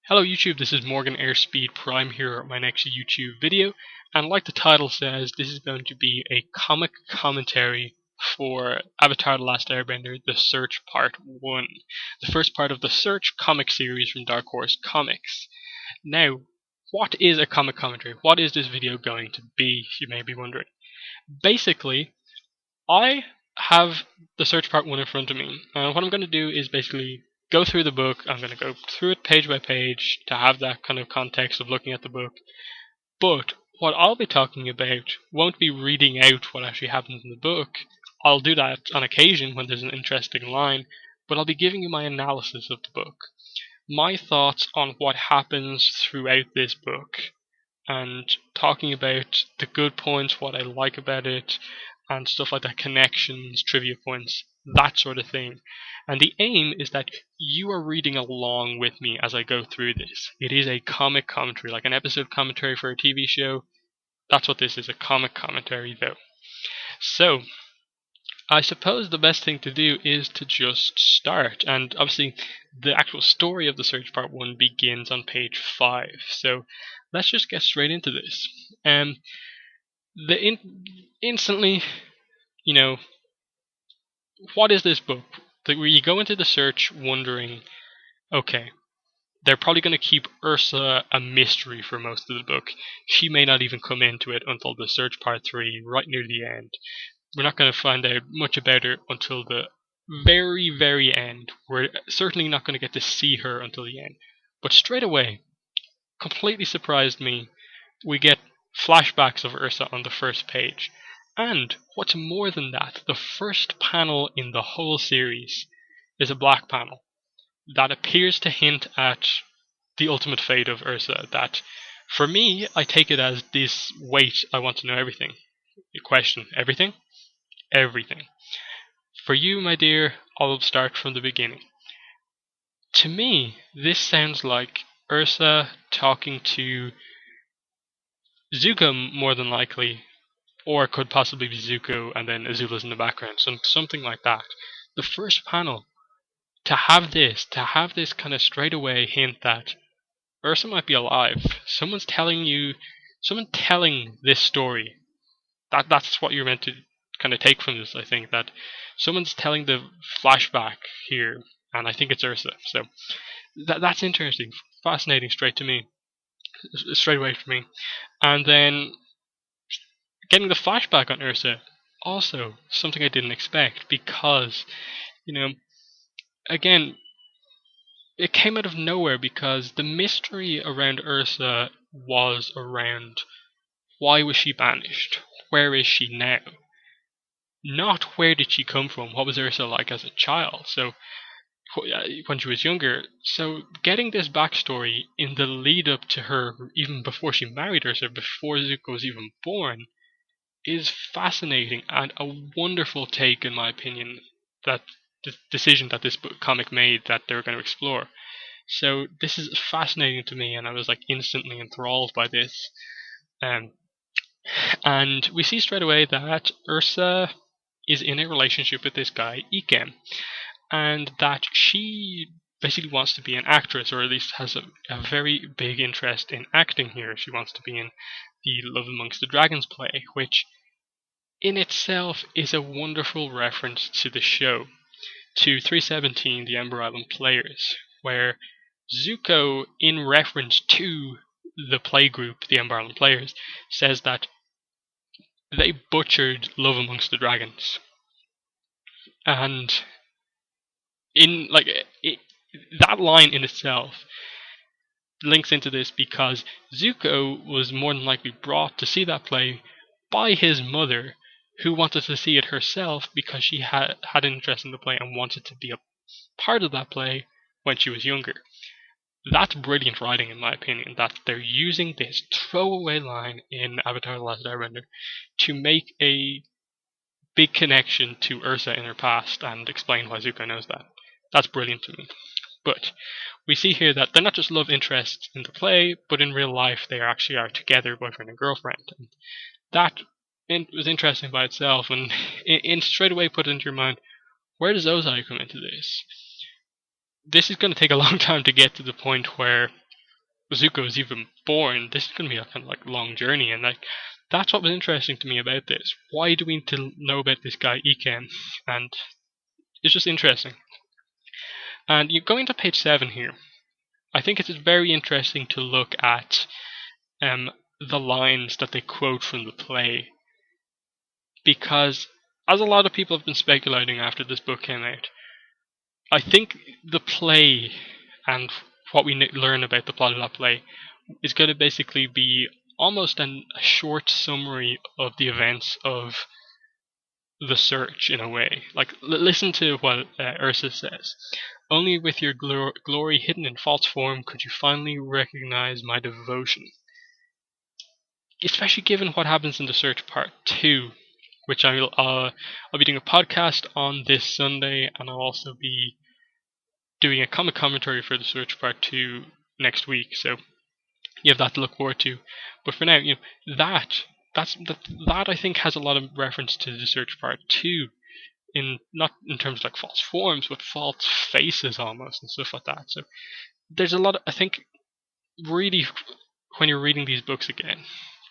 Hello YouTube, this is Morgan Airspeed Prime here at my next YouTube video, and like the title says, this is going to be a comic commentary for Avatar: The Last Airbender, The Search Part 1, the first part of the Search comic series from Dark Horse Comics. Now, what is a comic commentary? What is this video going to be, you may be wondering. Basically, I have The Search Part 1 in front of me, and what I'm going to do is basically go through the book. I'm going to go through it page by page to have that kind of context of looking at the book. But what I'll be talking about won't be reading out what actually happens in the book. I'll do that on occasion when there's an interesting line, but I'll be giving you my analysis of the book, my thoughts on what happens throughout this book, and talking about the good points, what I like about it, and stuff like that, connections, trivia points, that sort of thing. And the aim is that you are reading along with me as I go through this. It is a comic commentary, like an episode commentary for a TV show. That's what this is, a comic commentary though. So, I suppose the best thing to do is to just start. And obviously, the actual story of the Search Part 1 begins on page 5. So, let's just get straight into this. Instantly, what is this book? Where you go into the search wondering, okay, they're probably going to keep Ursa a mystery for most of the book. She may not even come into it until the Search Part 3, right near the end. We're not going to find out much about her until the very, very end. We're certainly not going to get to see her until the end. But straight away, completely surprised me, we get flashbacks of Ursa on the first page. And what's more than that, the first panel in the whole series is a black panel that appears to hint at the ultimate fate of Ursa. That, for me, I take it as this wait, I want to know everything. The question, everything? Everything. For you, my dear, I'll start from the beginning. To me, this sounds like Ursa talking to Zuko, more than likely, or it could possibly be Zuko and then Azula's in the background, something like that. The first panel, to have this kind of straightaway hint that Ursa might be alive. Someone telling this story. That's what you're meant to kind of take from this, I think, that someone's telling the flashback here, and I think it's Ursa. So that's interesting, fascinating straight away for me. And then getting the flashback on Ursa, also something I didn't expect, because, again, it came out of nowhere, because the mystery around Ursa was around why was she banished? Where is she now? Not where did she come from? What was Ursa like as a child? So, when she was younger. So, getting this backstory in the lead up to her, even before she married Ursa, before Zuko was even born, is fascinating and a wonderful take, in my opinion, that the decision that this comic made that they were going to explore. So this is fascinating to me, and I was like instantly enthralled by this. And we see straight away that Ursa is in a relationship with this guy, Ikem, and that she basically wants to be an actress, or at least has a very big interest in acting here. She wants to be in the Love Amongst the Dragons play, which in itself is a wonderful reference to the show, to 317, the Ember Island Players, where Zuko, in reference to the play group, the Ember Island Players, says that they butchered Love Amongst the Dragons. And that line in itself links into this, because Zuko was more than likely brought to see that play by his mother, who wanted to see it herself because she had an interest in the play and wanted to be a part of that play when she was younger. That's brilliant writing, in my opinion, that they're using this throwaway line in Avatar: The Last Airbender to make a big connection to Ursa in her past and explain why Zuko knows that. That's brilliant to me. But we see here that they're not just love interests in the play, but in real life they actually are together, boyfriend and girlfriend. And that was interesting by itself, and straight away put it into your mind, where does Ozai come into this? This is going to take a long time to get to the point where Zuko is even born. This is going to be a kind of like long journey, and like that's what was interesting to me about this. Why do we need to know about this guy Iken? And it's just interesting. And you going to page 7 here. I think it's very interesting to look at the lines that they quote from the play, because as a lot of people have been speculating after this book came out, I think the play and what we learn about the plot of that play is going to basically be almost a short summary of the events of the search in a way. Like, listen to what Ursa says. Only with your glory hidden in false form could you finally recognize my devotion. Especially given what happens in the search part 2, which I'll be doing a podcast on this Sunday, and I'll also be doing a comic commentary for the search part 2 next week. So you have that to look forward to. But for now, that I think has a lot of reference to the search part 2, in not in terms of like false forms, but false faces almost and stuff like that. So there's a lot of, I think, really, when you're reading these books again,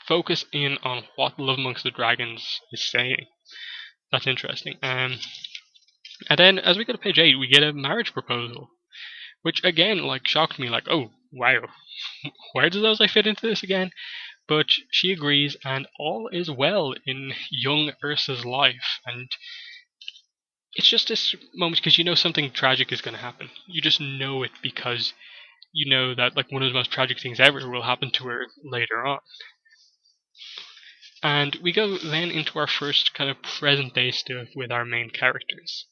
focus in on what Love Amongst the Dragons is saying. That's interesting. And then as we go to page 8, we get a marriage proposal, which again like shocked me. Like, oh wow, where does Ozai fit into this again? But she agrees, and all is well in young Ursa's life. And it's just this moment because you know something tragic is going to happen. You just know it because you know that like one of the most tragic things ever will happen to her later on. And we go then into our first kind of present day stuff with our main characters.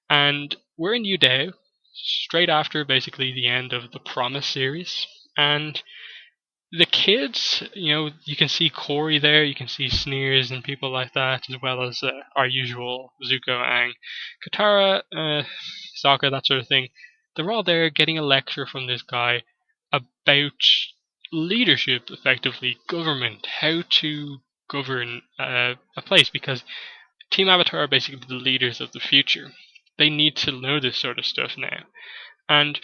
And we're in Udao, straight after basically the end of the Promise series. And the kids, you can see Corey there, you can see Sneers and people like that, as well as our usual Zuko, Aang, Katara, Sokka, that sort of thing. They're all there getting a lecture from this guy about leadership, effectively, government, how to govern a place, because Team Avatar are basically the leaders of the future. They need to know this sort of stuff now. And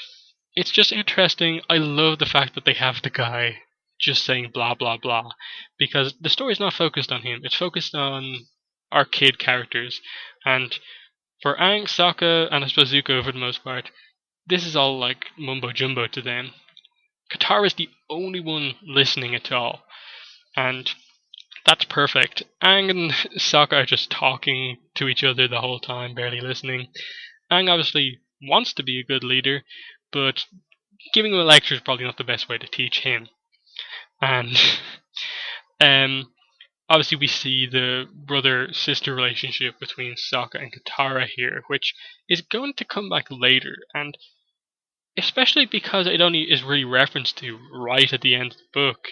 it's just interesting. I love the fact that they have the guy just saying blah blah blah, because the story's not focused on him, it's focused on our kid characters. And for Aang, Sokka, and I suppose Zuko for the most part, this is all like mumbo jumbo to them. Katara's the only one listening at all, and that's perfect. Aang and Sokka are just talking to each other the whole time, barely listening. Aang obviously wants to be a good leader, but giving him a lecture is probably not the best way to teach him. And obviously we see the brother-sister relationship between Sokka and Katara here, which is going to come back later, and especially because it only is really referenced to right at the end of the book.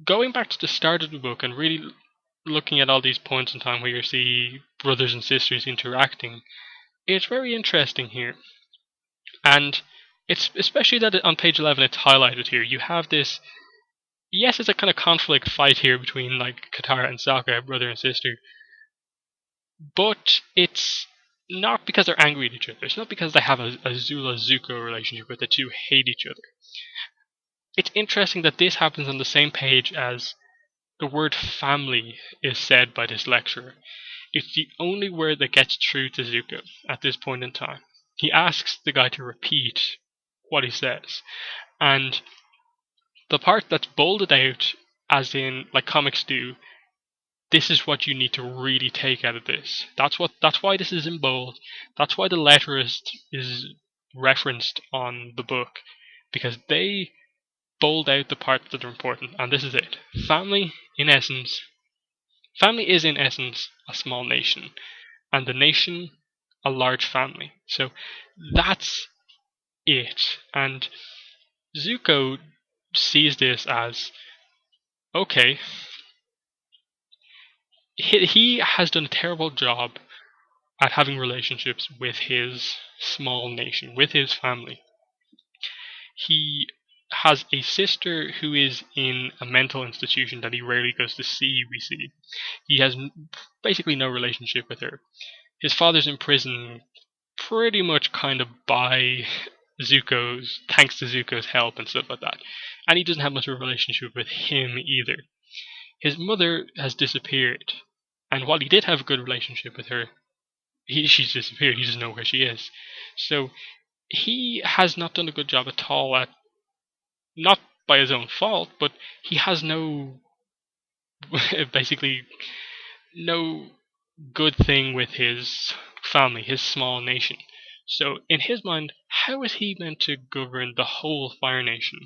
Going back to the start of the book and really looking at all these points in time where you see brothers and sisters interacting, it's very interesting here. And it's especially that on page 11 it's highlighted here. You have this, yes, it's a kind of conflict fight here between like Katara and Sokka, brother and sister, but it's not because they're angry at each other. It's not because they have a Zula-Zuko relationship where the two hate each other. It's interesting that this happens on the same page as the word family is said by this lecturer. It's the only word that gets through to Zuko at this point in time. He asks the guy to repeat what he says. And the part that's bolded out, as in like comics do, this is what you need to really take out of this. That's why this is in bold. That's why the letterist is referenced on the book, because they bold out the parts that are important, and this is it. Family is in essence a small nation, and the nation a large family. So that's it. And Zuko sees this as, okay, he has done a terrible job at having relationships with his small nation, with his family. He has a sister who is in a mental institution that he rarely goes to see, we see. He has basically no relationship with her. His father's in prison pretty much kind of by thanks to Zuko's help and stuff like that. And he doesn't have much of a relationship with him either. His mother has disappeared, and while he did have a good relationship with her, she's disappeared. He doesn't know where she is. So he has not done a good job at all at, not by his own fault, but he has no, basically, no good thing with his family, his small nation. So in his mind, how is he meant to govern the whole Fire Nation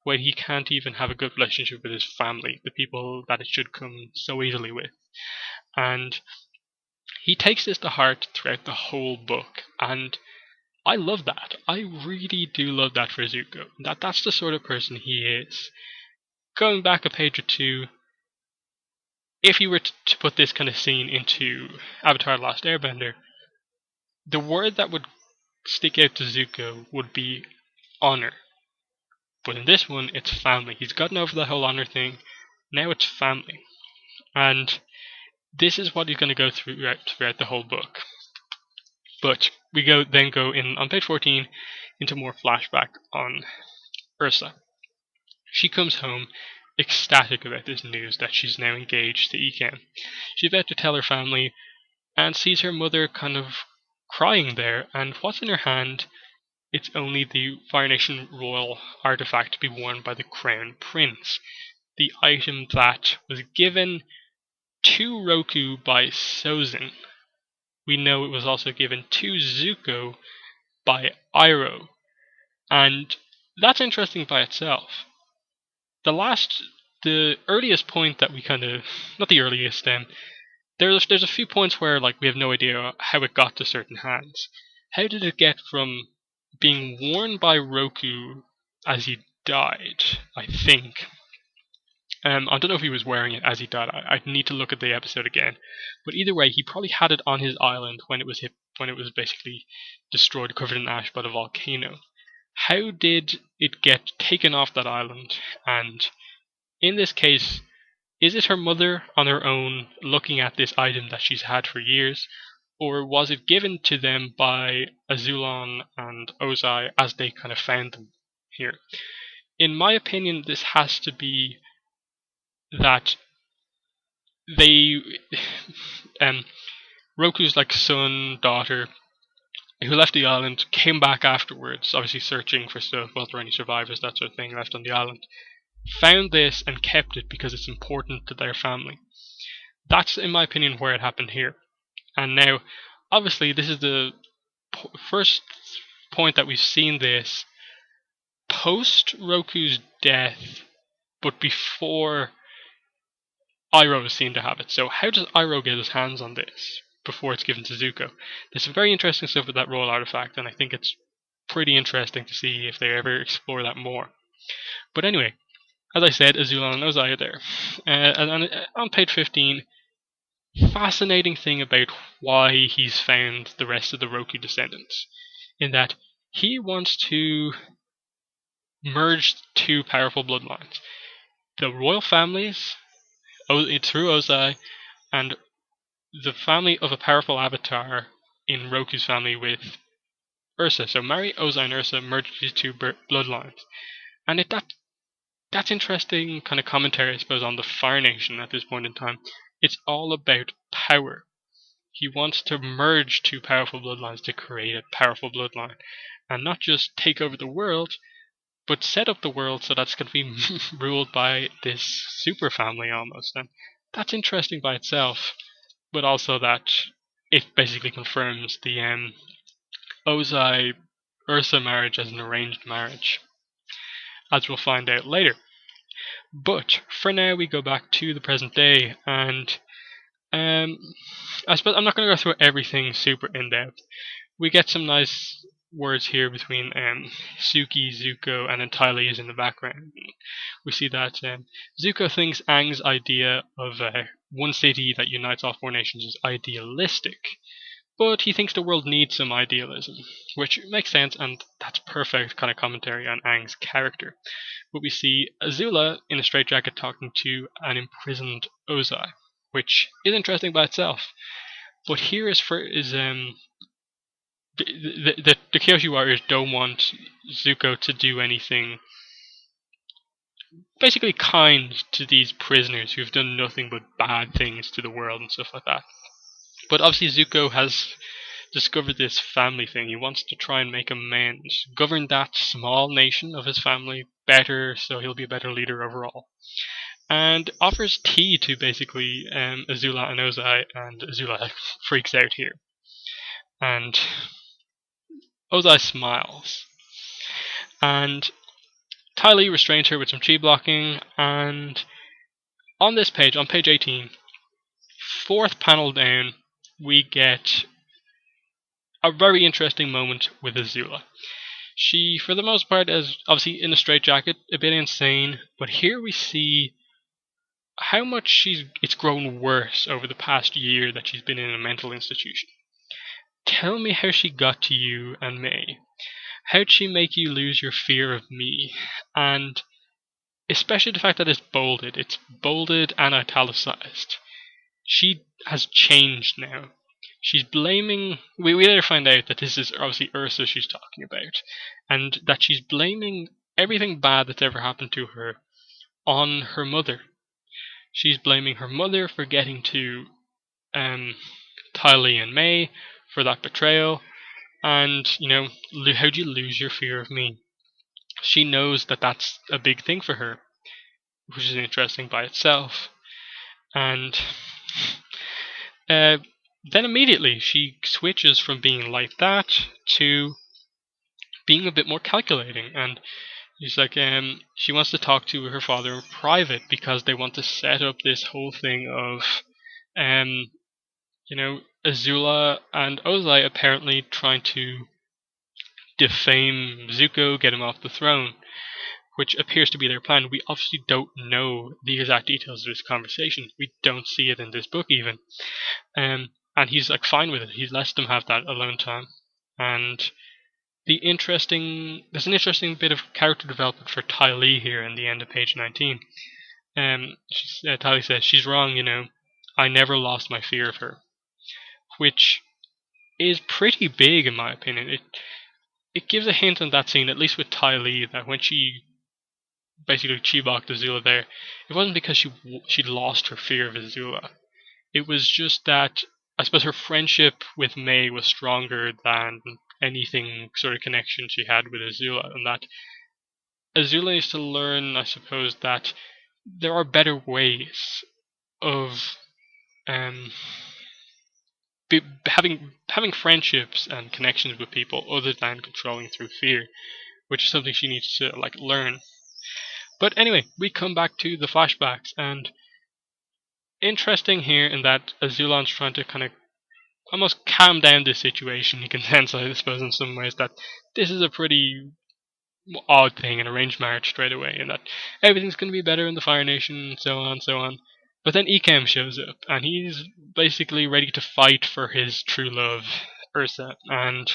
when he can't even have a good relationship with his family, the people that it should come so easily with? And he takes this to heart throughout the whole book, and I love that. I really do love that for Zuko. That's the sort of person he is. Going back a page or two, if you were to put this kind of scene into Avatar: The Last Airbender, the word that would stick out to Zuko would be honor. But in this one, it's family. He's gotten over the whole honor thing. Now it's family. And this is what he's going to go throughout the whole book. But we go in on page 14 into more flashback on Ursa. She comes home ecstatic about this news that she's now engaged to Ekan. She's about to tell her family and sees her mother kind of crying there, and what's in her hand? It's only the Fire Nation royal artifact to be worn by the Crown Prince. The item that was given to Roku by Sozin. We know it was also given to Zuko by Iroh. And that's interesting by itself. The earliest point that we not the earliest, there's a few points where like we have no idea how it got to certain hands. How did it get from being worn by Roku as he died? I think. I don't know if he was wearing it as he died. I'd need to look at the episode again. But either way, he probably had it on his island when it was basically destroyed, covered in ash by the volcano. How did it get taken off that island? And in this case, is it her mother on her own looking at this item that she's had for years? Or was it given to them by Azulon and Ozai as they kind of found them here? In my opinion, this has to be that they, Roku's like son, daughter, who left the island, came back afterwards, obviously searching for stuff, was there any survivors, that sort of thing, left on the island, found this and kept it because it's important to their family. That's, in my opinion, where it happened here. And now, obviously, this is the first point that we've seen this post Roku's death, but before Iroh is seen to have it. So how does Iroh get his hands on this before it's given to Zuko? There's some very interesting stuff with that royal artifact, and I think it's pretty interesting to see if they ever explore that more. But anyway, as I said, Azulon and Ozai are there. And on page 15, fascinating thing about why he's found the rest of the Roku descendants, in that he wants to merge two powerful bloodlines. The royal families, through Ozai, and the family of a powerful avatar in Roku's family with Ursa. So marry Ozai and Ursa, merge these two bloodlines. And that's interesting kind of commentary, I suppose, on the Fire Nation at this point in time. It's all about power. He wants to merge two powerful bloodlines to create a powerful bloodline. And not just take over the world, but set up the world so that's going to be ruled by this super family almost. And that's interesting by itself, but also that it basically confirms the Ozai-Ursa marriage as an arranged marriage, as we'll find out later. But for now, we go back to the present day, and I suppose I'm not going to go through everything super in depth. We get some nice words here between Suki, Zuko, and then Ty Lee is in the background. We see that Zuko thinks Aang's idea of one city that unites all four nations is idealistic, but he thinks the world needs some idealism, which makes sense, and that's perfect kind of commentary on Aang's character. But we see Azula in a straitjacket talking to an imprisoned Ozai, which is interesting by itself. But here is the Kyoshi warriors don't want Zuko to do anything basically kind to these prisoners who've done nothing but bad things to the world and stuff like that. But obviously Zuko has discovered this family thing. He wants to try and make amends, govern that small nation of his family better so he'll be a better leader overall. And offers tea to basically Azula and Ozai, and Azula freaks out here. And Ozai smiles. And Ty Lee restrains her with some chi blocking, and on this page, on page 18, fourth panel down, we get a very interesting moment with Azula. She, for the most part, is obviously in a straitjacket, a bit insane, but here we see how much it's grown worse over the past year that she's been in a mental institution. Tell me how she got to you and May. How'd she make you lose your fear of me? And especially the fact that it's bolded. It's bolded and italicized. She has changed now. She's blaming... We later find out that this is obviously Ursa she's talking about. And that she's blaming everything bad that's ever happened to her on her mother. She's blaming her mother for getting to Ty Lee and May for that betrayal. And, how'd you lose your fear of me? She knows that that's a big thing for her, which is interesting by itself. And then immediately she switches from being like that to being a bit more calculating. And she's like, she wants to talk to her father in private because they want to set up this whole thing of, Azula and Ozai apparently trying to defame Zuko, get him off the throne, which appears to be their plan. We obviously don't know the exact details of this conversation. We don't see it in this book even. And he's like fine with it. He lets them have that alone time. And there's an interesting bit of character development for Ty Lee here in the end of page 19. Ty Lee says, she's wrong, I never lost my fear of her. Which is pretty big in my opinion. It gives a hint on that scene, at least with Ty Lee, that when she basically chi-blocked Azula there, it wasn't because she lost her fear of Azula. It was just that, I suppose, her friendship with May was stronger than anything sort of connection she had with Azula, and that Azula needs to learn, I suppose, that there are better ways of having friendships and connections with people other than controlling through fear, which is something she needs to learn. But anyway, we come back to the flashbacks, and interesting here in that Azulan's trying to kind of almost calm down this situation. You can sense, I suppose, in some ways that this is a pretty odd thing, an arranged marriage straight away, and that everything's going to be better in the Fire Nation, and so on, so on. But then Ikem shows up, and he's basically ready to fight for his true love, Ursa, and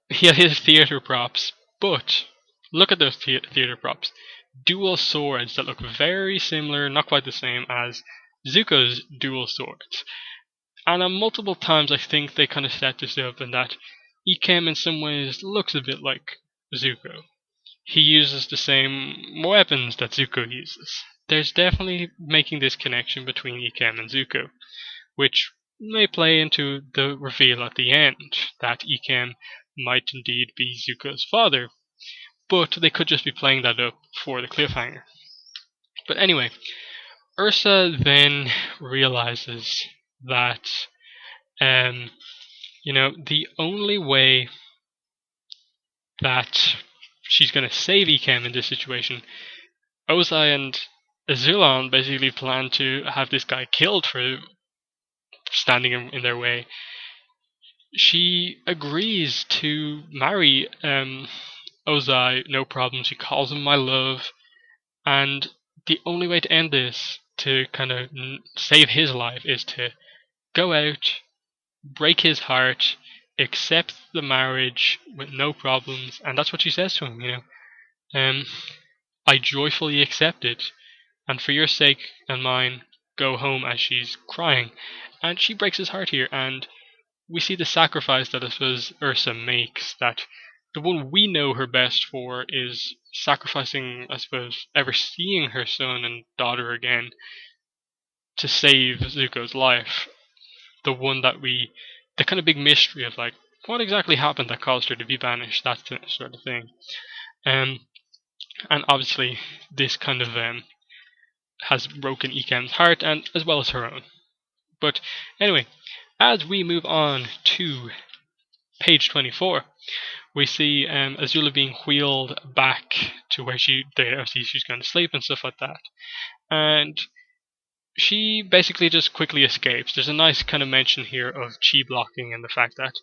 he has his theater props, but look at those theater props. Dual swords that look very similar, not quite the same as Zuko's dual swords. And multiple times I think they kind of set this up in that Ikem in some ways looks a bit like Zuko. He uses the same weapons that Zuko uses. There's definitely making this connection between Ikem and Zuko, which may play into the reveal at the end, that Ikem might indeed be Zuko's father, but they could just be playing that up for the cliffhanger. But anyway, Ursa then realizes that, the only way that she's going to save Ikem in this situation, Ozai and Azula basically plan to have this guy killed for standing in their way. She agrees to marry Ozai, no problem. She calls him my love, and the only way to end this, to kind of save his life, is to go out, break his heart, accept the marriage with no problems, and that's what she says to him, I joyfully accept it, and for your sake and mine, go home, as she's crying. And she breaks his heart here, and we see the sacrifice that I suppose Ursa makes, that the one we know her best for is sacrificing, I suppose, ever seeing her son and daughter again to save Zuko's life. The one that the kind of big mystery of like, what exactly happened that caused her to be banished, that sort of thing. Um, and obviously, this kind of has broken Ikem's heart, and as well as her own. But anyway, as we move on to page 24, we see Azula being wheeled back to where obviously she's going to sleep and stuff like that. And she basically just quickly escapes. There's a nice kind of mention here of chi blocking and the fact that,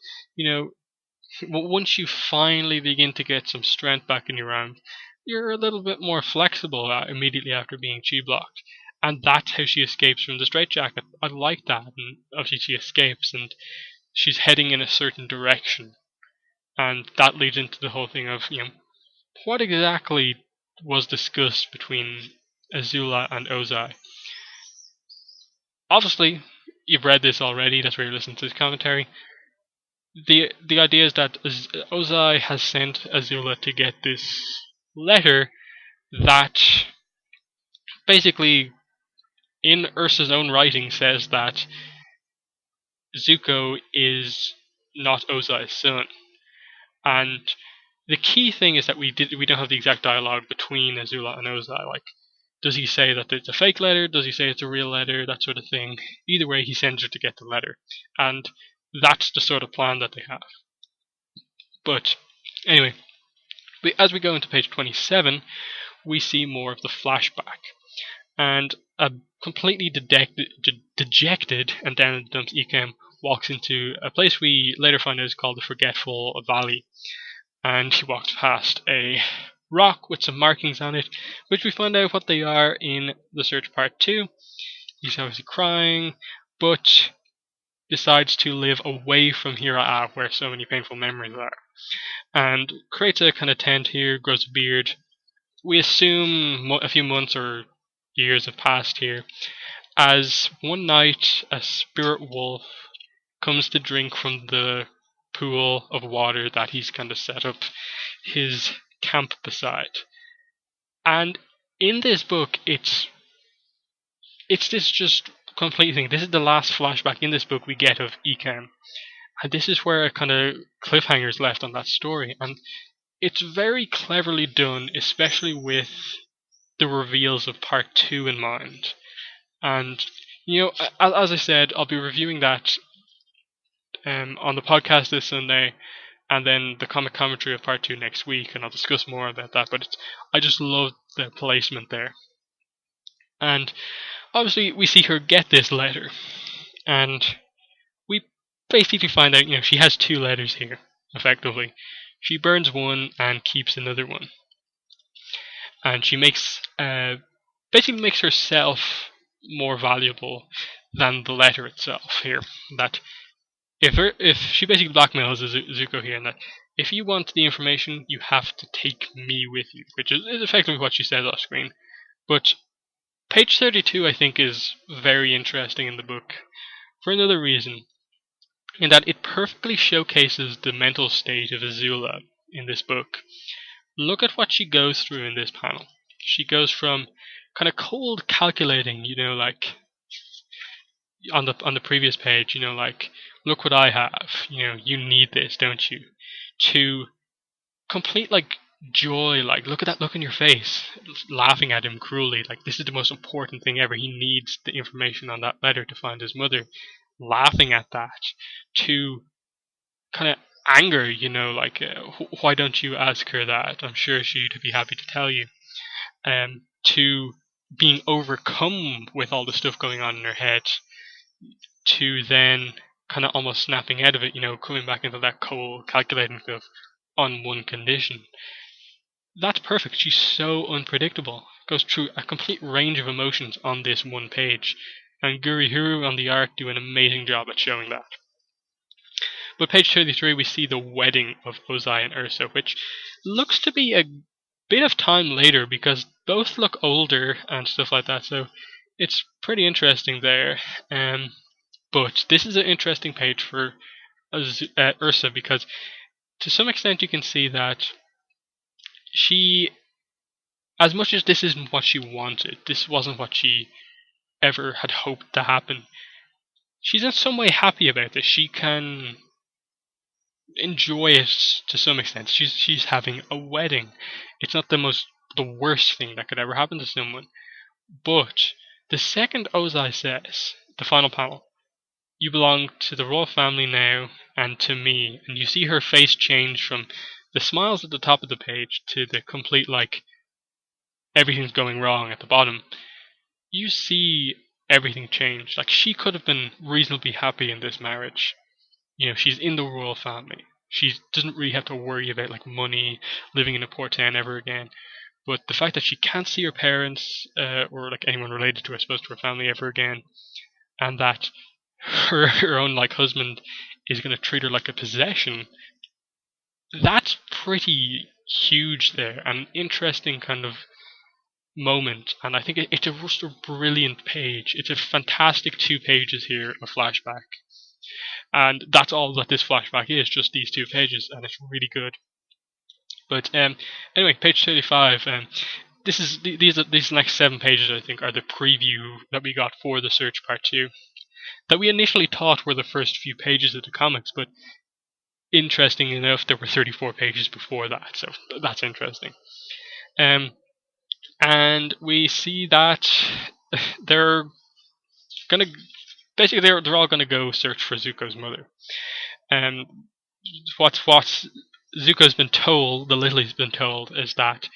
once you finally begin to get some strength back in your arms, you're a little bit more flexible immediately after being chi blocked. And that's how she escapes from the straitjacket. I like that. And obviously she escapes and she's heading in a certain direction. And that leads into the whole thing of, what exactly was discussed between Azula and Ozai? Obviously, you've read this already, that's why you're listening to this commentary. The idea is that Ozai has sent Azula to get this letter that basically, in Ursa's own writing, says that Zuko is not Ozai's son. And the key thing is that we don't have the exact dialogue between Azula and Ozai. Like, does he say that it's a fake letter? Does he say it's a real letter? That sort of thing. Either way, he sends her to get the letter. And that's the sort of plan that they have. But anyway, as we go into page 27, we see more of the flashback. And a completely dejected and down in the dumps Ikem walks into a place we later find out is called the Forgetful Valley. And he walks past a rock with some markings on it, which we find out what they are in the search part 2. He's obviously crying, but decides to live away from Hira, where so many painful memories are. And creates a kind of tent here, grows a beard. We assume a few months or years have passed here, as one night a spirit wolf comes to drink from the pool of water that he's kind of set up his camp beside. And in this book, it's this just complete thing. This is the last flashback in this book we get of Ikem. And this is where a kind of cliffhanger is left on that story. And it's very cleverly done, especially with the reveals of part 2 in mind. And, as I said, I'll be reviewing that on the podcast this Sunday, and then the comic commentary of part 2 next week, and I'll discuss more about that. But I just love the placement there. And obviously, we see her get this letter, and we basically find out, she has 2 letters here, effectively. She burns one and keeps another one. And she basically makes herself more valuable than the letter itself here. That if she basically blackmails Zuko here, and that if you want the information, you have to take me with you, which is effectively what she says off screen. But page 32, I think, is very interesting in the book for another reason, in that it perfectly showcases the mental state of Azula in this book. Look at what she goes through in this panel. She goes from kind of cold calculating, like on the previous page, like, look what I have, you need this, don't you? To complete like joy, like, look at that look in your face, laughing at him cruelly, like this is the most important thing ever. He needs the information on that letter to find his mother. Laughing at that, to kind of anger, like, why don't you ask her that? I'm sure she'd be happy to tell you. To being overcome with all the stuff going on in her head, to then kind of almost snapping out of it, coming back into that cold, calculating stuff on one condition. That's perfect. She's so unpredictable. Goes through a complete range of emotions on this one page. And Gurihiru on the art do an amazing job at showing that. But page 33, we see the wedding of Ozai and Ursa, which looks to be a bit of time later because both look older and stuff like that. So it's pretty interesting there. But this is an interesting page for Ursa, because to some extent you can see that she, as much as this isn't what she wanted, this wasn't what she ever had hoped to happen, she's in some way happy about this. She can enjoy it to some extent. She's having a wedding. It's not the worst thing that could ever happen to someone. But the second Ozai says, the final panel, "You belong to the royal family now and to me," and you see her face change from the smiles at the top of the page to the complete, like, everything's going wrong at the bottom. You see everything change. Like, she could have been reasonably happy in this marriage. You know, she's in the royal family. She doesn't really have to worry about, like, money, living in a poor town ever again. But the fact that she can't see her parents, or like anyone related to her, supposed to her family ever again, and that her own, like, husband is going to treat her like a possession, that's pretty huge there, and interesting kind of moment. And I think it's just a brilliant page. It's a fantastic 2 pages here of flashback. And that's all that this flashback is, just these 2 pages, and it's really good. But anyway, page 35. These next 7 pages, I think, are the preview that we got for the Search Part 2. That we initially thought were the first few pages of the comics, but interesting enough, there were 34 pages before that, so that's interesting. And we see that they're gonna basically they're all gonna go search for Zuko's mother. What Zuko's been told, the Lily's been told, is that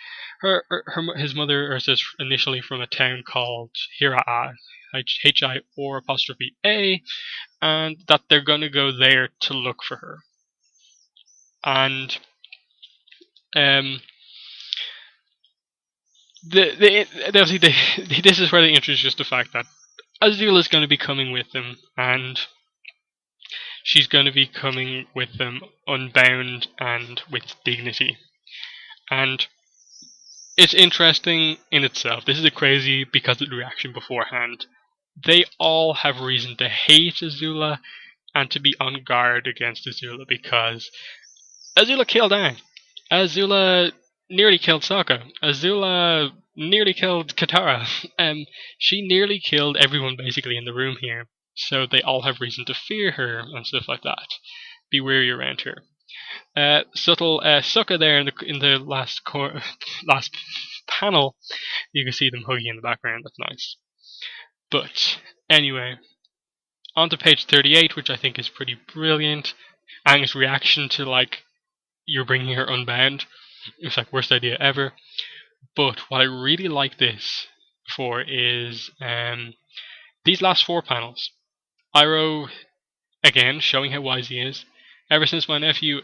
his mother is initially from a town called Hiraa, H-I or apostrophe A, and that they're going to go there to look for her. And this is where they introduce the fact that Azula's going to be coming with them, and she's going to be coming with them unbound and with dignity. And it's interesting in itself. This is a crazy because of the reaction beforehand. They all have reason to hate Azula and to be on guard against Azula because Azula killed Aang. Azula nearly killed Sokka. Azula nearly killed Katara. She nearly killed everyone basically in the room here. So they all have reason to fear her and stuff like that. Be wary around her. Subtle Sokka there in the last panel. You can see them hugging in the background. That's nice. But anyway, on to page 38, which I think is pretty brilliant. Aang's reaction to, like, you're bringing her unbound. It's like worst idea ever. But what I really like this for is these last 4 panels. Iroh, again, showing how wise he is. Ever since my nephew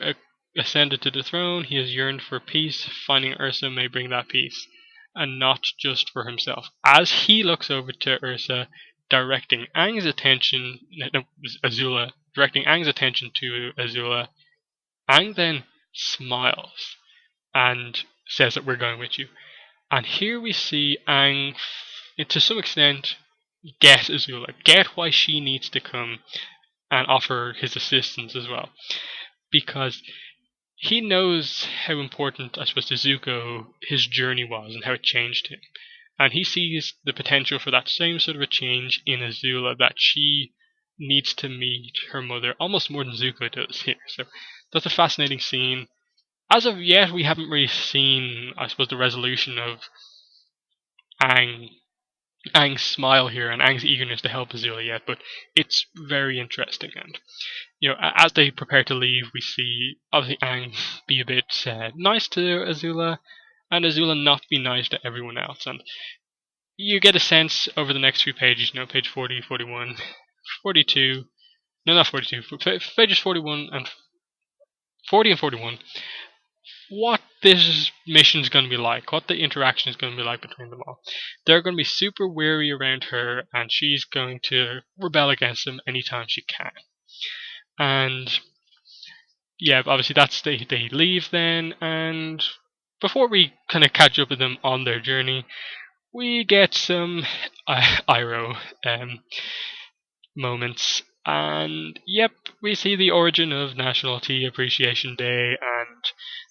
ascended to the throne, he has yearned for peace. Finding Ursa may bring that peace, and not just for himself. As he looks over to Ursa, directing Aang's attention, Azula, directing Aang's attention to Azula, Aang then smiles and says that we're going with you. And here we see Aang, to some extent, get Azula, get why she needs to come and offer his assistance as well. Because he knows how important, I suppose, to Zuko his journey was and how it changed him. And he sees the potential for that same sort of a change in Azula, that she needs to meet her mother almost more than Zuko does here. So that's a fascinating scene. As of yet, we haven't really seen, I suppose, the resolution of Aang's smile here and Aang's eagerness to help Azula yet, but it's very interesting. And you know, as they prepare to leave, we see obviously Aang be a bit nice to Azula, and Azula not be nice to everyone else. And you get a sense over the next few pages, you know, page 40, 41, 42, no, not 42, pages 41 and 40 and 41, what this mission is going to be like, what the interaction is going to be like between them all. They're going to be super wary around her, and she's going to rebel against them anytime she can. And yeah, obviously they leave then, and before we kind of catch up with them on their journey, we get some Iroh moments. And yep, we see the origin of National Tea Appreciation Day and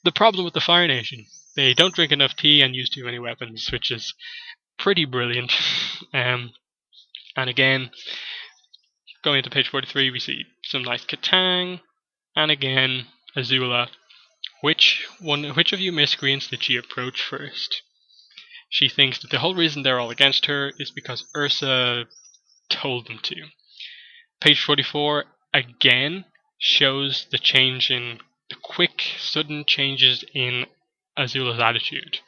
the problem with the Fire Nation. They don't drink enough tea and use too many weapons, which is pretty brilliant. And again, going to page 43, we see some nice Katang, and again, Azula. Which of you miscreants did she approach first? She thinks that the whole reason they're all against her is because Ursa told them to. Page 44 again shows the change in the quick, sudden changes in Azula's attitude.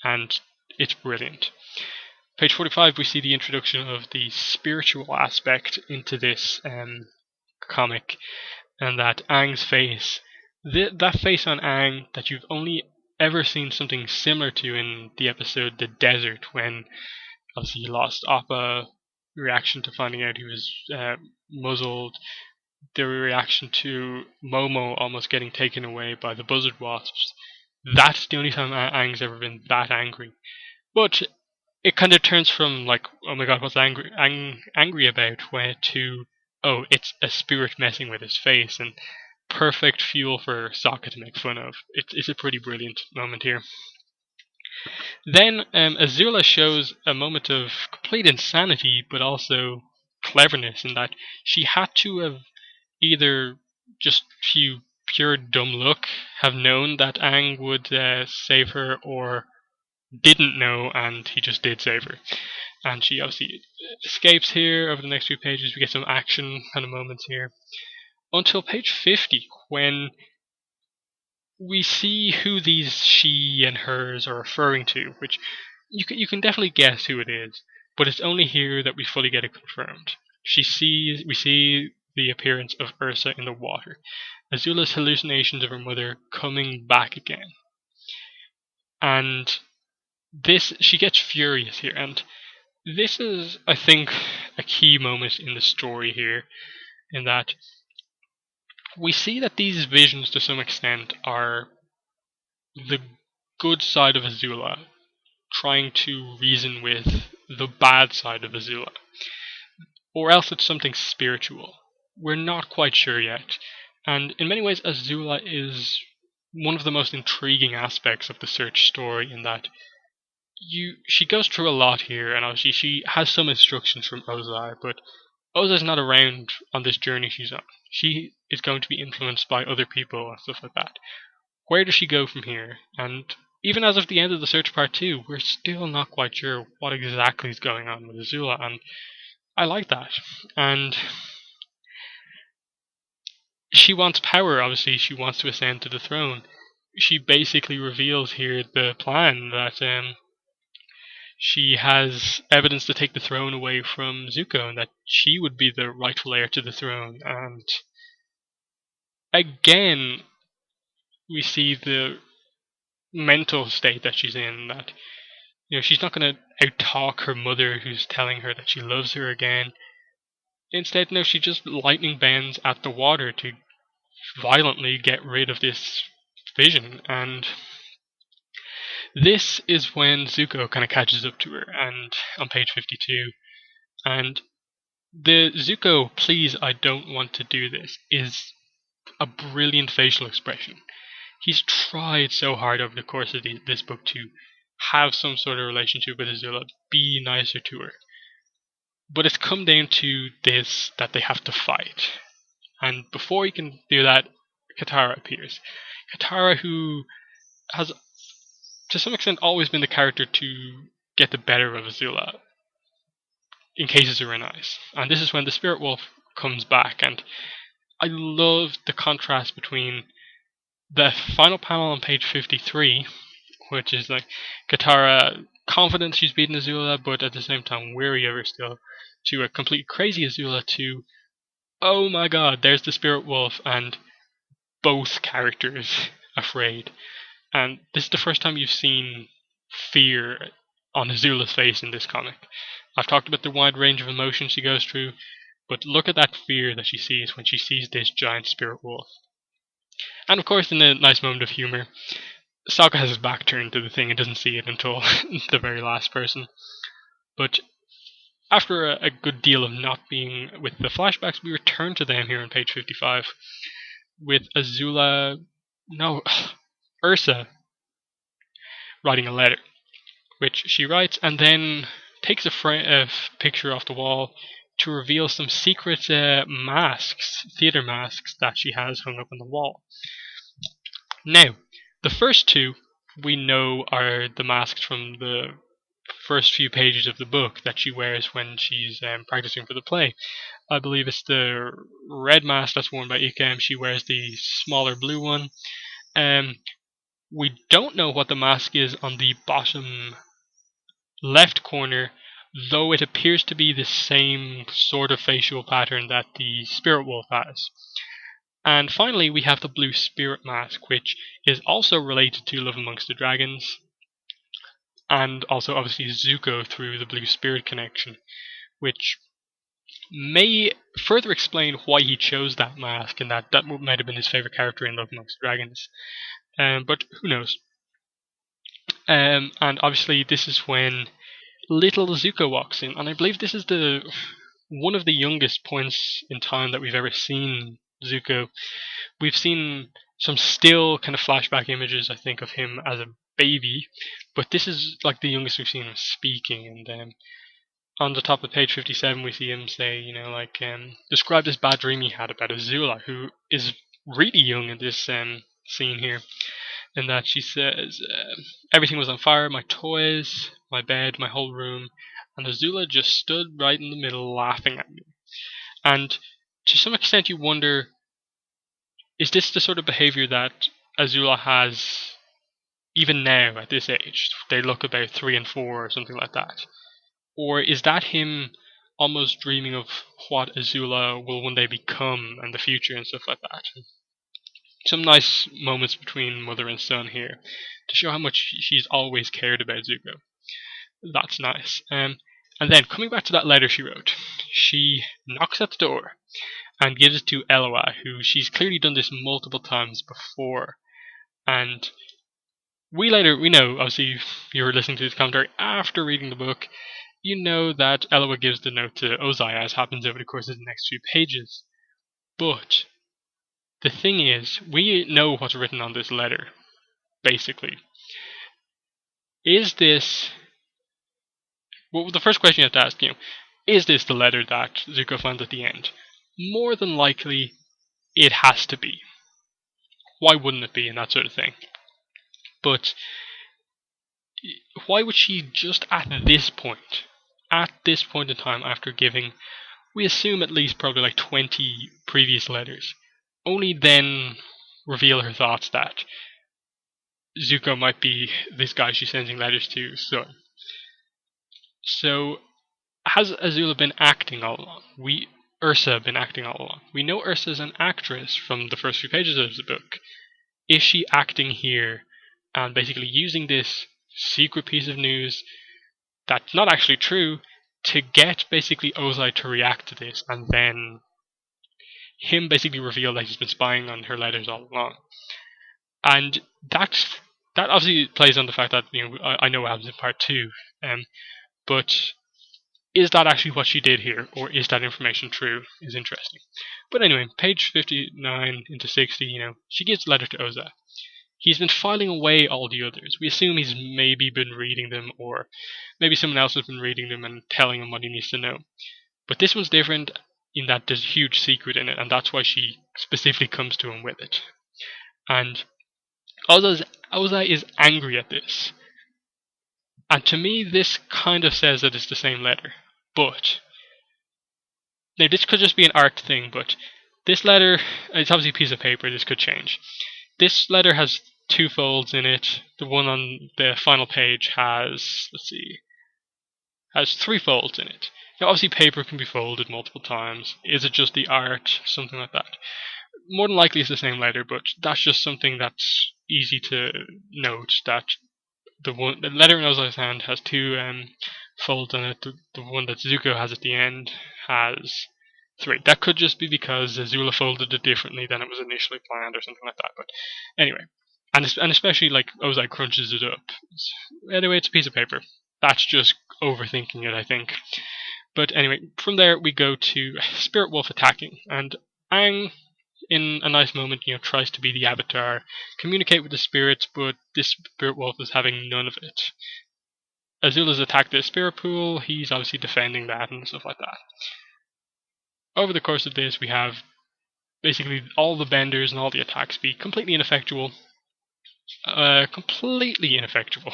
And it's brilliant. Page 45, we see the introduction of the spiritual aspect into this comic, and that Aang's face, that face on Aang that you've only ever seen something similar to in the episode The Desert, when obviously he lost Appa, reaction to finding out he was muzzled, the reaction to Momo almost getting taken away by the buzzard wasps. That's the only time Aang's ever been that angry. But it kind of turns from like, oh my god, what's angry about, to, oh, it's a spirit messing with his face, and perfect fuel for Sokka to make fun of. It's a pretty brilliant moment here. Then Azula shows a moment of complete insanity, but also cleverness, in that she had to have either just pure dumb luck, have known that Aang would save her, or didn't know and he just did save her. And she obviously escapes here. Over the next few pages we get some action kind of moments here, until page 50, when we see who these she and hers are referring to, which you can definitely guess who it is, but it's only here that we fully get it confirmed. We see the appearance of Ursa in the water, Azula's hallucinations of her mother coming back again, and she gets furious here, and this is, I think, a key moment in the story here, in that we see that these visions, to some extent, are the good side of Azula trying to reason with the bad side of Azula. Or else it's something spiritual. We're not quite sure yet. And in many ways, Azula is one of the most intriguing aspects of the Search story, in that she goes through a lot here, and obviously she has some instructions from Ozai, but Ozai's not around on this journey she's on. She is going to be influenced by other people and stuff like that. Where does she go from here? And even as of the end of the Search Part 2, we're still not quite sure what exactly is going on with Azula, and I like that. And she wants power, obviously. She wants to ascend to the throne. She basically reveals here the plan that she has evidence to take the throne away from Zuko, and that she would be the rightful heir to the throne. And again, we see the mental state that she's in, that she's not going to out-talk her mother, who's telling her that she loves her again. Instead, no, she just lightning bends at the water to violently get rid of this vision, and this is when Zuko kind of catches up to her, and on page 52, and the Zuko, please, I don't want to do this, is a brilliant facial expression. He's tried so hard over the course of this book to have some sort of relationship with Azula, be nicer to her. But it's come down to this, that they have to fight. And before he can do that, Katara appears. Katara, who has, to some extent, always been the character to get the better of Azula in cases of her nice. And this is when the Spirit Wolf comes back, and I love the contrast between the final panel on page 53, which is like Katara confident she's beaten Azula, but at the same time weary of her still, to a complete crazy Azula, to, oh my god, there's the Spirit Wolf, and both characters afraid. And this is the first time you've seen fear on Azula's face in this comic. I've talked about the wide range of emotions she goes through, but look at that fear that she sees when she sees this giant Spirit Wolf. And of course, in a nice moment of humour, Sokka has his back turned to the thing and doesn't see it until the very last person. But after a good deal of not being with the flashbacks, we return to them here on page 55 with Ursa writing a letter, which she writes and then takes a picture off the wall to reveal some secret theater masks that she has hung up on the wall. Now, the first two we know are the masks from the first few pages of the book that she wears when she's practicing for the play. I believe it's the red mask that's worn by Ika, she wears the smaller blue one. We don't know what the mask is on the bottom left corner, though it appears to be the same sort of facial pattern that the spirit wolf has. And finally, we have the blue spirit mask, which is also related to Love Amongst the Dragons, and also obviously Zuko through the blue spirit connection, which may further explain why he chose that mask, and that might have been his favorite character in Love Amongst the Dragons. But who knows? And obviously, this is when little Zuko walks in, and I believe this is one of the youngest points in time that we've ever seen Zuko. We've seen some still kind of flashback images, I think, of him as a baby, but this is like the youngest we've seen him speaking. And on the top of page 57, we see him say, describe this bad dream he had about Azula, who is really young in this scene here. In that she says, everything was on fire, my toys, my bed, my whole room, and Azula just stood right in the middle laughing at me. And to some extent you wonder, is this the sort of behavior that Azula has even now at this age? They look about 3 and 4 or something like that. Or is that him almost dreaming of what Azula will one day become in the future and stuff like that? Some nice moments between mother and son here to show how much she's always cared about Zuko. That's nice. And then coming back to that letter she wrote, she knocks at the door and gives it to Eloa, who she's clearly done this multiple times before. And we know, obviously, if you were listening to this commentary after reading the book, you know that Eloa gives the note to Ozai, as happens over the course of the next few pages. But the thing is, we know what's written on this letter, basically. Is this... Well, the first question you have to ask, is this the letter that Zuko finds at the end? More than likely, it has to be. Why wouldn't it be, and that sort of thing? But why would she just at this point in time, after giving, we assume at least probably like 20 previous letters, only then reveal her thoughts that Zuko might be this guy she's sending letters to? So has Azula been acting all along? Ursa been acting all along. We know Ursa's an actress from the first few pages of the book. Is she acting here and basically using this secret piece of news that's not actually true to get basically Ozai to react to this, and then him basically reveal that he's been spying on her letters all along? And that obviously plays on the fact that I know what happens in part 2, but is that actually what she did here, or is that information true, is interesting. But anyway, page 59 into 60, she gives the letter to Ozai. He's been filing away all the others. We assume he's maybe been reading them, or maybe someone else has been reading them and telling him what he needs to know. But this one's different in that there's a huge secret in it, and that's why she specifically comes to him with it. And Ozai is angry at this. And to me, this kind of says that it's the same letter. But now this could just be an art thing, but this letter, it's obviously a piece of paper, this could change. This letter has 2 folds in it. The one on the final page has 3 folds in it. Now obviously paper can be folded multiple times. Is it just the art? Something like that. More than likely it's the same letter, but that's just something that's easy to note, that the letter in Ozai's hand has 2 folds on it. The one that Zuko has at the end has 3. That could just be because Azula folded it differently than it was initially planned or something like that. But anyway, and especially like Ozai crunches it up. Anyway, it's a piece of paper. That's just overthinking it, I think. But anyway, from there we go to Spirit Wolf attacking, and Aang, in a nice moment, tries to be the Avatar, communicate with the spirits, but this Spirit Wolf is having none of it. Azula's attacked the spirit pool, he's obviously defending that and stuff like that. Over the course of this, we have basically all the benders and all the attacks be completely ineffectual. Completely ineffectual.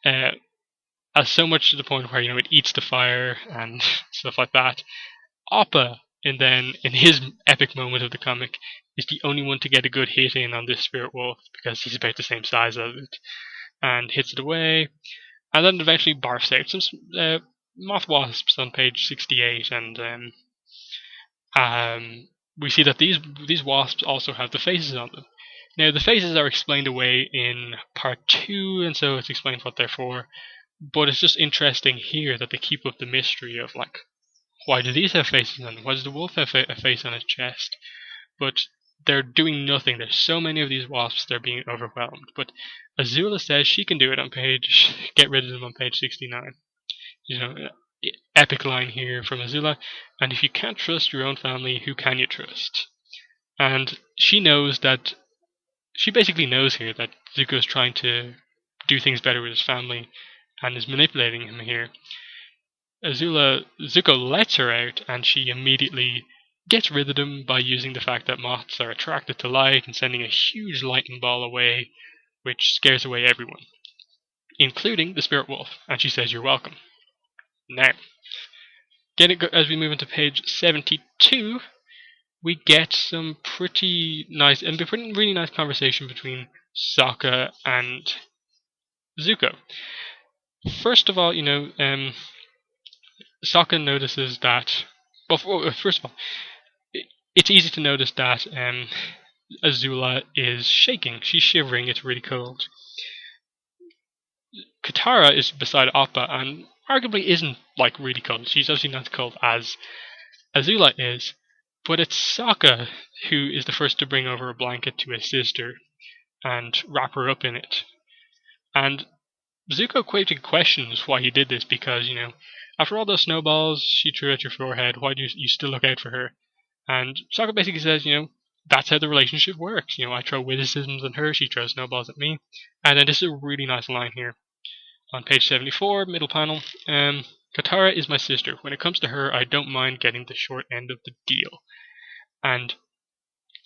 As so much to the point where, it eats the fire and stuff like that. Appa, and then in his epic moment of the comic, is the only one to get a good hit in on this spirit wolf because he's about the same size as it, and hits it away. And then eventually barfs out some moth wasps on page 68, and we see that these wasps also have the faces on them. Now the faces are explained away in part 2, and so it's explained what they're for. But it's just interesting here that they keep up the mystery of, like, why do these have faces on them? Why does the wolf have a face on its chest? But they're doing nothing. There's so many of these wasps, they're being overwhelmed. But Azula says she can do it on get rid of them on page 69. Epic line here from Azula. And if you can't trust your own family, who can you trust? And she basically knows here that Zuko is trying to do things better with his family and is manipulating him here. Zuko lets her out, and she immediately gets rid of them by using the fact that moths are attracted to light and sending a huge lightning ball away, which scares away everyone, including the spirit wolf, and she says you're welcome. Now, as we move into page 72, we get some pretty really nice conversation between Sokka and Zuko. First of all, Sokka notices that. Well, first of all, it's easy to notice that Azula is shaking. She's shivering. It's really cold. Katara is beside Appa and arguably isn't really cold. She's obviously not as cold as Azula is, but it's Sokka who is the first to bring over a blanket to his sister and wrap her up in it. And Zuko quickly questions why he did this because, after all those snowballs she threw at your forehead, why do you still look out for her? And Sokka basically says, that's how the relationship works. I throw witticisms at her, she throws snowballs at me. And then this is a really nice line here. On page 74, middle panel, Katara is my sister. When it comes to her, I don't mind getting the short end of the deal. And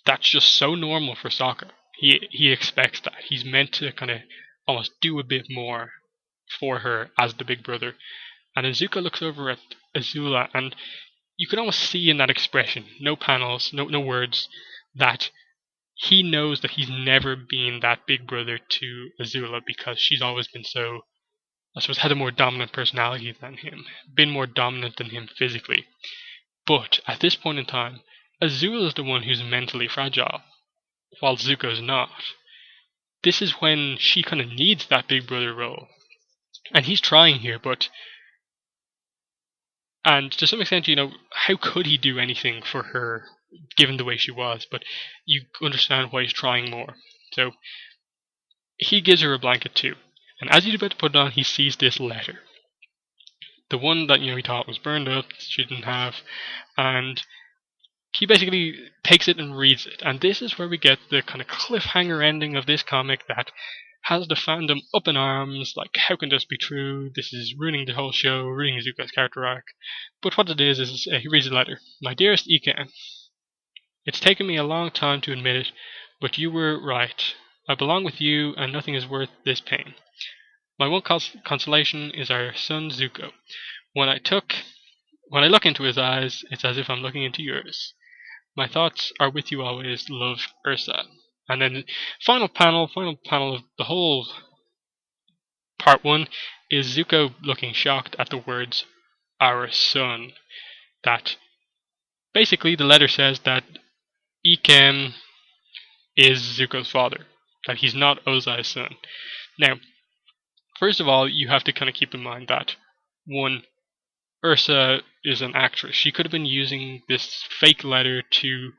that's just so normal for Sokka. He expects that. He's meant to kind of almost do a bit more for her as the big brother. And then Zuko looks over at Azula, and you can almost see in that expression, no panels, no words, that he knows that he's never been that big brother to Azula because she's always been so, I suppose, had a more dominant personality than him, been more dominant than him physically. But at this point in time, Azula is the one who's mentally fragile, while Zuko's not. This is when she kind of needs that big brother role. And he's trying here, and to some extent, how could he do anything for her, given the way she was? But you understand why he's trying more. So, he gives her a blanket too. And as he's about to put it on, he sees this letter. The one that, he thought was burned up, she didn't have. And he basically takes it and reads it. And this is where we get the kind of cliffhanger ending of this comic that has the fandom up in arms, like, how can this be true? This is ruining the whole show, ruining Zuko's character arc. But what it is he reads the letter. My dearest Ikan, it's taken me a long time to admit it, but you were right. I belong with you, and nothing is worth this pain. My one consolation is our son Zuko. When I look into his eyes, it's as if I'm looking into yours. My thoughts are with you always, love, Ursa. And then final panel of the whole part 1 is Zuko looking shocked at the words, our son. That basically the letter says that Ikem is Zuko's father, that he's not Ozai's son. Now, first of all, you have to kind of keep in mind that, one, Ursa is an actress. She could have been using this fake letter to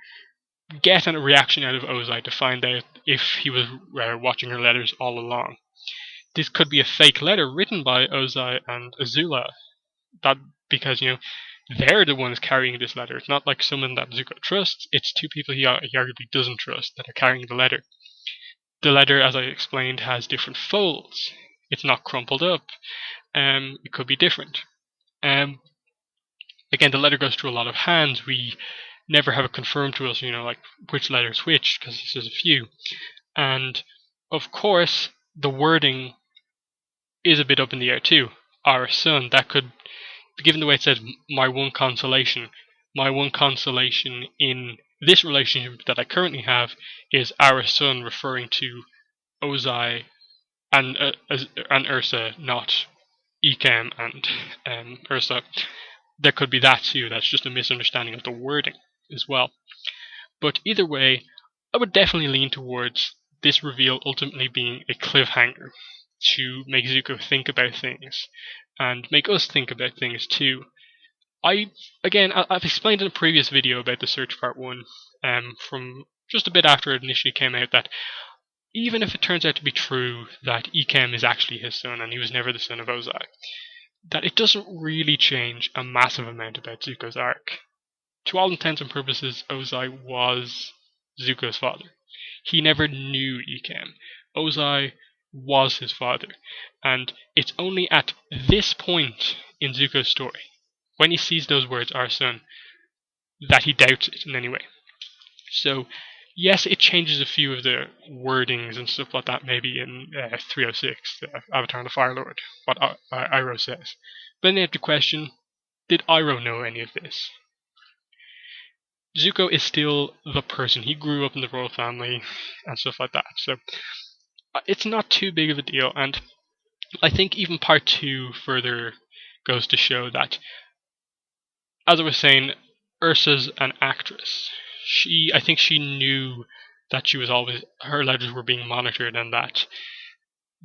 get a reaction out of Ozai to find out if he was watching her letters all along. This could be a fake letter written by Ozai and Azula That because they're the ones carrying this letter. It's not like someone that Zuko trusts. It's two people he arguably doesn't trust that are carrying the letter. The letter, as I explained, has different folds. It's not crumpled up. It could be different. Again, the letter goes through a lot of hands. We never have it confirmed to us, like which letter's which, because there's a few. And of course, the wording is a bit up in the air too. Our son, that could, given the way it says, my one consolation in this relationship that I currently have is our son, referring to Ozai and Ursa, not Ikem and Ursa. There could be that too. That's just a misunderstanding of the wording as well. But either way, I would definitely lean towards this reveal ultimately being a cliffhanger to make Zuko think about things and make us think about things too. I've explained in a previous video about the Search Part 1 from just a bit after it initially came out that even if it turns out to be true that Ikem is actually his son and he was never the son of Ozai, that it doesn't really change a massive amount about Zuko's arc. To all intents and purposes, Ozai was Zuko's father. He never knew Ikem. Ozai was his father. And it's only at this point in Zuko's story, when he sees those words, our son, that he doubts it in any way. So, yes, it changes a few of the wordings and stuff like that, maybe in 306, Avatar and the Fire Lord, what Iroh says. But then you have to question, did Iroh know any of this? Zuko is still the person. He grew up in the royal family and stuff like that. So, it's not too big of a deal. And I think even Part 2 further goes to show that, as I was saying, Ursa's an actress. I think she knew that her letters were being monitored and that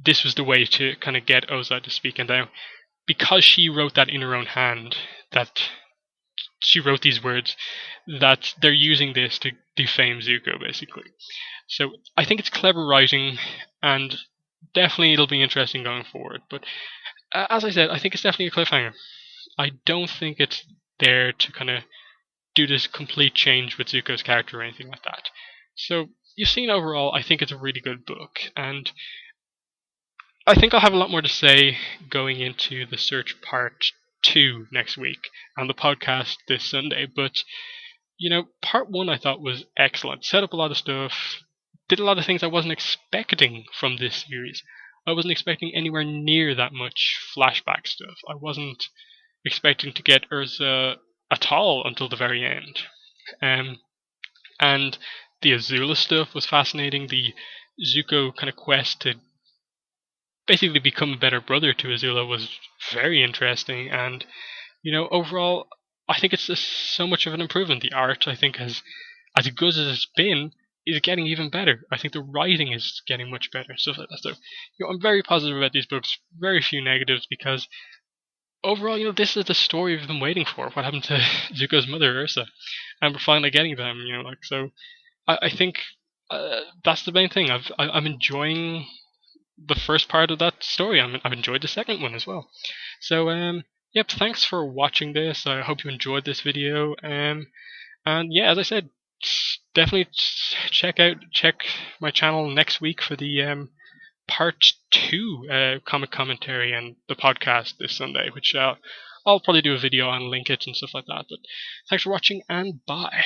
this was the way to kind of get Ozai to speak. And now, because she wrote that in her own hand, that she wrote these words, that they're using this to defame Zuko, basically. So I think it's clever writing, and definitely it'll be interesting going forward. But as I said, I think it's definitely a cliffhanger. I don't think it's there to kind of do this complete change with Zuko's character or anything like that. So you've seen overall, I think it's a really good book, and I think I'll have a lot more to say going into the Search Part 2 next week and the podcast this Sunday. But Part 1 I thought was excellent. Set up a lot of stuff, did a lot of things I wasn't expecting from this series. I wasn't expecting anywhere near that much flashback stuff. I wasn't expecting to get Ursa at all until the very end. And the Azula stuff was fascinating. The Zuko kind of quest to basically become a better brother to Azula was very interesting. And, overall, I think it's just so much of an improvement. The art, I think, as good as it's been, is getting even better. I think the writing is getting much better. So I'm very positive about these books. Very few negatives, because overall, this is the story we've been waiting for. What happened to Zuko's mother, Ursa? And we're finally getting them, so I think that's the main thing. I'm enjoying the first part of that story. I've enjoyed the second one as well. So, yep, thanks for watching this. I hope you enjoyed this video. And yeah, as I said, definitely check my channel next week for the Part 2 comic commentary and the podcast this Sunday, which I'll probably do a video on, link it and stuff like that. But thanks for watching, and bye.